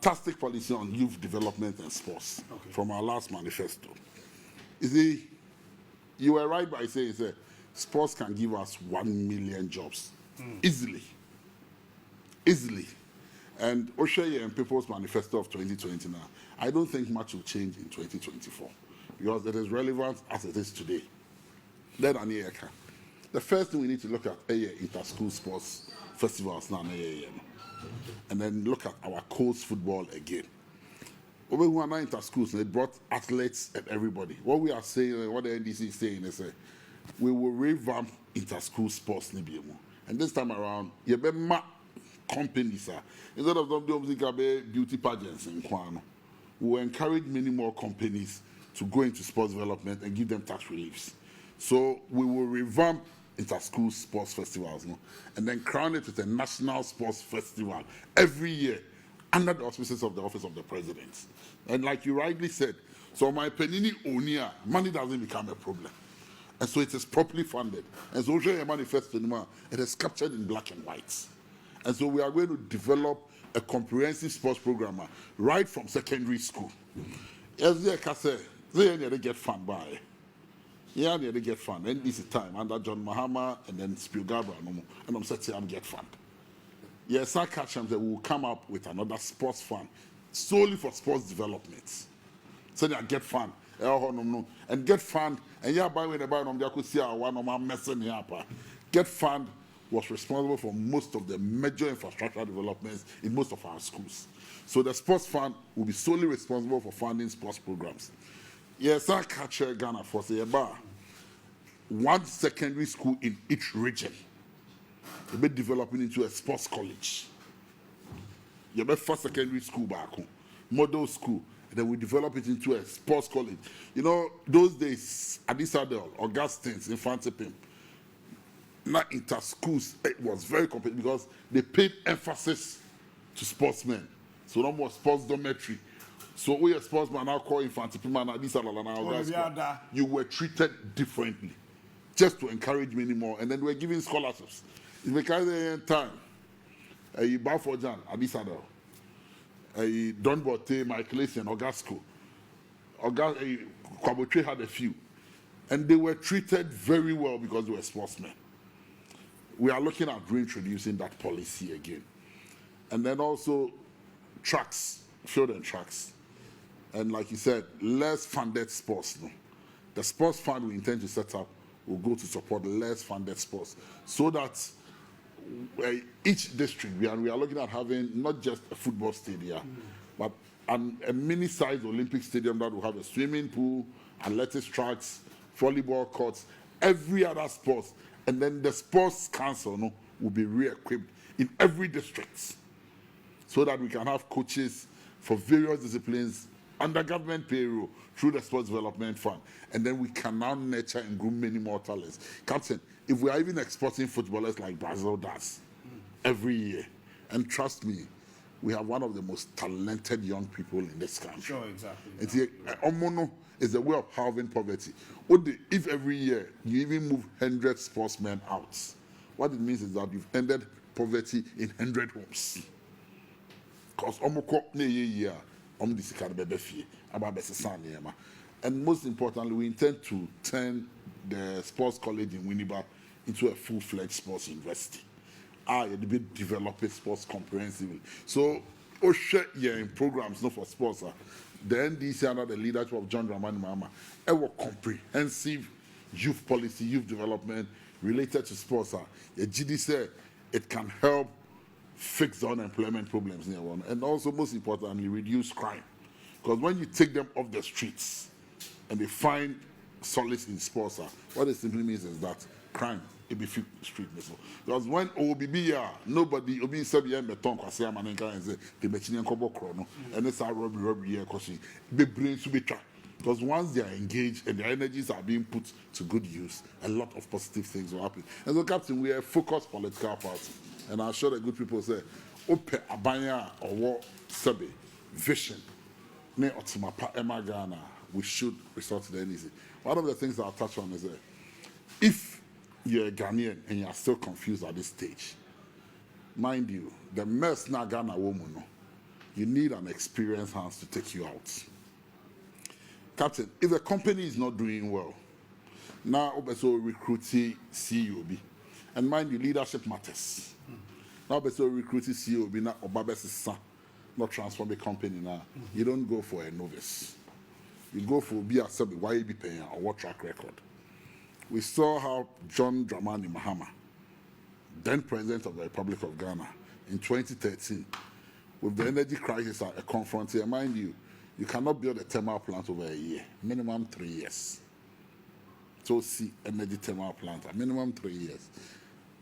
fantastic policy on youth development and sports from our last manifesto. You see, you were right by saying sports can give us 1 million jobs easily. Easily. And OSHA and People's Manifesto of 2020 now, I don't think much will change in 2024 because it is relevant as it is today. Then the first thing we need to look at inter-school sports festivals now, and then look at our coast football again. Over who are now inter-schools, they brought athletes and everybody. What we are saying, what the NDC is saying is we will revamp inter-school sports. And this time around, you better companies, instead of them doing beauty pageants in Kwano, we will encourage many more companies to go into sports development and give them tax reliefs. So we will revamp inter-school sports festivals, and then crown it with a national sports festival every year under the auspices of the Office of the President. And like you rightly said, so my penini Onua, money doesn't become a problem. And so it is properly funded. And so OSHA manifesto, it is captured in black and white. And so we are going to develop a comprehensive sports program right from secondary school. As they get fund by. Yeah, they get fund. And this is time under John Mahama and then Spielgabra, and I'm saying I'm get fund. Yes, I catch them that we will come up with another sports fund solely for sports development. So they get fund. And get fund, and yeah, by when about them, could see one of my messing up. Get fund was responsible for most of the major infrastructure developments in most of our schools. So the sports fund will be solely responsible for funding sports programs. Yes, I catch Ghana for say about one secondary school in each region. You'll be developing into a sports college. You'll be first secondary school back home, model school, and then we develop it into a sports college. You know, those days, Adisadel, Augustine's, Infante Pim, not inter schools, it was very competitive because they paid emphasis to sportsmen. So no more sports dormitory. So we a sportsman now call Infante Pim and Adisadel, you were treated differently, just to encourage many more. And then we're giving scholarships. It's because in time, you bow for John, Adisadel, Don Bote, Michaelasian, Ogasco, Kwabotre had a few. And they were treated very well because they were sportsmen. We are looking at reintroducing that policy again. And then also tracks, field and tracks. And like you said, less funded sports. No? The sports fund we intend to set up will go to support less funded sports so that each district, we are looking at having not just a football stadium, but a mini-sized Olympic stadium that will have a swimming pool, athletics tracks, volleyball courts, every other sport. And then the sports council will be re-equipped in every district so that we can have coaches for various disciplines under government payroll through the Sports Development Fund. And then we can now nurture and groom many more talents. Captain, if we are even exporting footballers like Brazil does every year, and trust me, we have one of the most talented young people in this country. Sure, exactly. Omono is a way of halving poverty. If every year you even move 100 sportsmen out, what it means is that you've ended poverty in 100 homes. Because and most importantly, we intend to turn the sports college in Winneba into a full-fledged sports university. You'll developing sports comprehensively. So, in programs not for sports. The NDC under the leadership of John Dramani Mahama, a comprehensive youth policy, youth development related to sports. The GD said it can help fix the unemployment problems near one, and also most importantly, reduce crime. Because when you take them off the streets and they find solace in sports, what it simply means is that crime it be street missile. Because when OBB nobody obi sabi beton kwase amanenka and say the machine kobo krono and it's a robbery here because be brain to be tracked. Because once they are engaged and their energies are being put to good use, a lot of positive things will happen. And so, Captain, we are a focused political party. And I'm sure the good people say, Ope Abanya or what Sabi, vision, ne Otimapa Emma Ghana, we should resort to the NDC. One of the things I'll touch on is that if you're a Ghanaian and you're still confused at this stage, mind you, the mess na Ghana woman, you need an experienced hand to take you out. Captain, if a company is not doing well, now also recruiting CEOB, and mind you, leadership matters. Now also recruiting CEOB, now Obabes not transform the company now. You don't go for a novice. You go for be a sub, why you be paying or what track record. We saw how John Dramani Mahama, then President of the Republic of Ghana, in 2013, with the energy crisis at a confronted, mind you, you cannot build a thermal plant over a year, minimum 3 years. So see energy thermal plant, a minimum 3 years.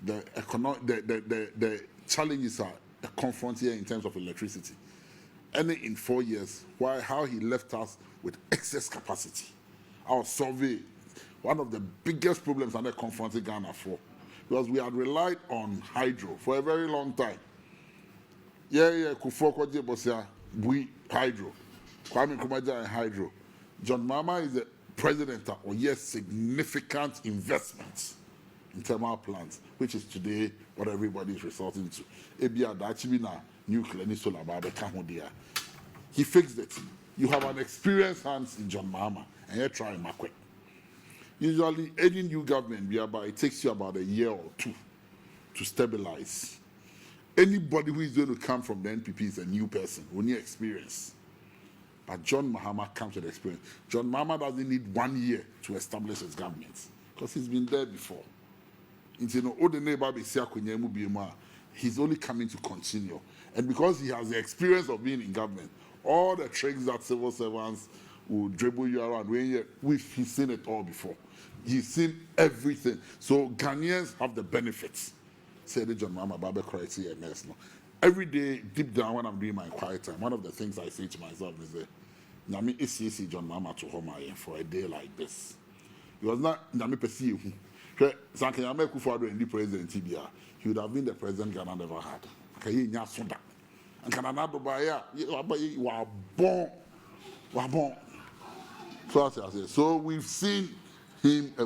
The challenges are a confronted in terms of electricity. And in 4 years, how he left us with excess capacity. Our survey, one of the biggest problems under confronted Ghana for, because we had relied on hydro for a very long time. Kufoko Bosia, we hydro. Kwame Nkrumah and hydro. John Mahama is the president of significant investments in thermal plants, which is today what everybody is resorting to. Ebia Dachibina, nuclear, ni solar, he fixed it. You have an experienced hands in John Mahama, and you're trying Maakye. Usually, any new government, it takes you about a year or two to stabilize. Anybody who is going to come from the NPP is a new person, who need experience. But John Mahama comes with experience. John Mahama doesn't need 1 year to establish his government, because he's been there before. He's only coming to continue. And because he has the experience of being in government, all the tricks that civil servants will dribble you around, he's seen it all before. He's seen everything. So Ghanaians have the benefits. Say the John Mahama Babe criteria next. Every day, deep down, when I'm doing my quiet time, one of the things I say to myself is that Nami is John Mahama to home for a day like this. Because not Nami perceive. Sankeyame Kufuor in the president TBR, he would have been the president Ghana never had. And Canada were born. So we've seen him. So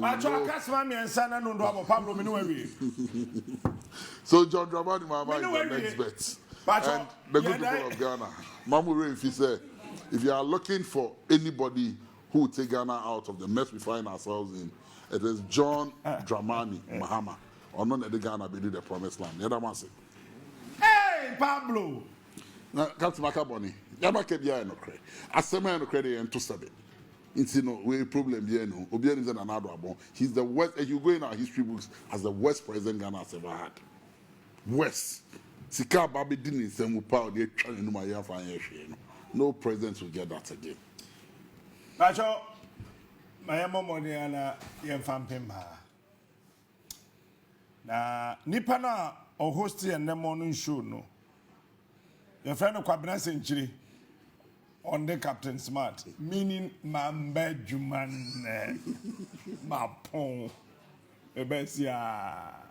John Dramani Mahama is the next bet. And the good people of Ghana, Mamu if he said, if you are looking for anybody who will take Ghana out of the mess we find ourselves in, it is John Dramani Mahama. Or none of the Ghana be the promised land. The other one said, hey, Pablo! Now, Captain Makaboni, Yamake Bia no credit. Asema no credit and to sabe. It's no way problem here no. Obian is another one. He's the worst. If you go in our history books as the worst president Ghana has ever had. Worst. Sika Babi didn't say Mupa they trying to my year. No president will get that again. Pacho, my mom and Yamfampimba. Na Nipana or hosting and the morning show no. Your friend of Kwabena Century on the Captain Smart, meaning Mambe Juman Mapon Ebesia.